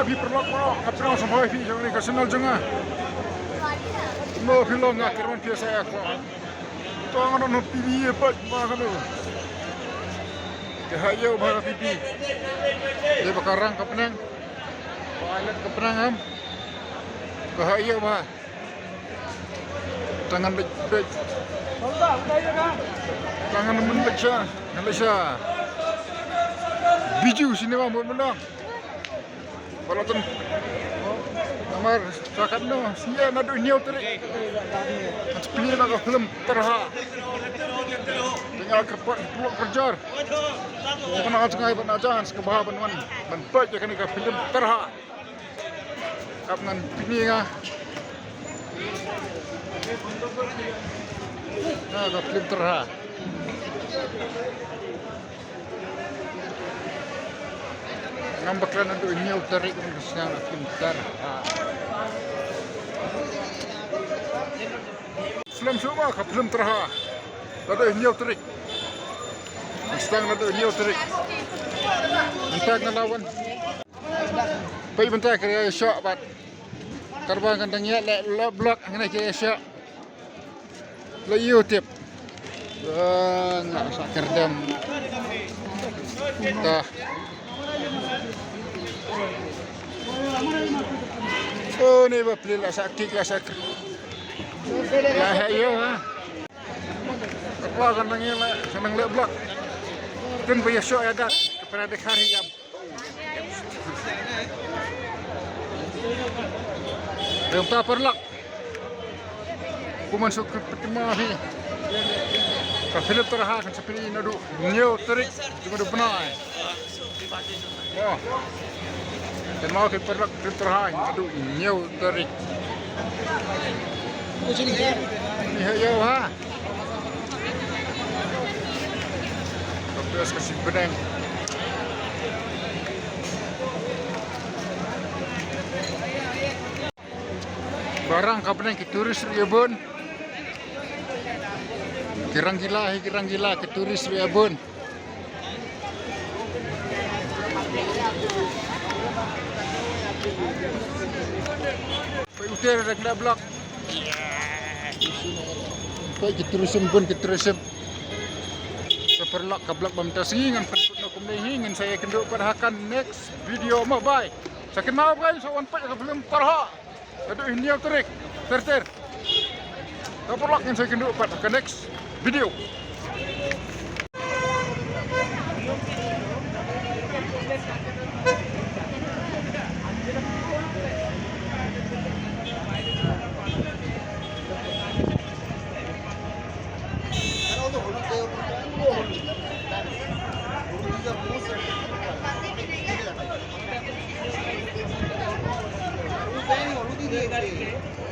भी प्रलक मनो कपड़ा संभाई भी jangan kasenal jangan no philo nga kirman pia saya ko to ngano no pibi pa ma kanu ke hayo ba pibi de bakarang kapnang pilot kapnang ham ke hayo ba tangan bej tangan menbaca Malaysia biju sini mah menang walaupun Amar cakap no sia nadu niau terik pilih nak film terha tinggal kepat peluk kerjar bukan nak sengai ban ajan sekebah ban baik je kan film terha kap ngan pini nga nah film terha ngambek lan nadu niau terik kan film terha Film coba ke film terha. Ada niau terik. Stang ada niau terik. Entah ngelawan. Pai bentar kira shot bat. Terbang kandangnya le blok ngene kira shot. Le YouTube. Nak sakar dem. Dah. Oh ni bapli lah sakit lah sakit. Ya hayo ha. Apa kandangnya lah senang le blok. Kan bayar shot ya dak kepada hari jam. Renta perlak. Kuman sok pertama ni. Ka film terha kan seperti nadu niau terik cuma do benai. Oh. Dan mau ke perlak film terha nadu niau terik. Ini hayo ha. Terus kasih benang. Barang kapan ke turis Riyabun. Kirang gila ke turis Riyabun. Pai utir dak blok. Pai ke turism pun ke turism. Perlak ke blok bam tasingan pentut nak kumlehingan saya kenduk perhakan next video mah bye. Sakit maaf kan sawan pak ke film terha. Aduh ini yang terik. Ter. Perlak yang saya kenduk ke next video. Thank you.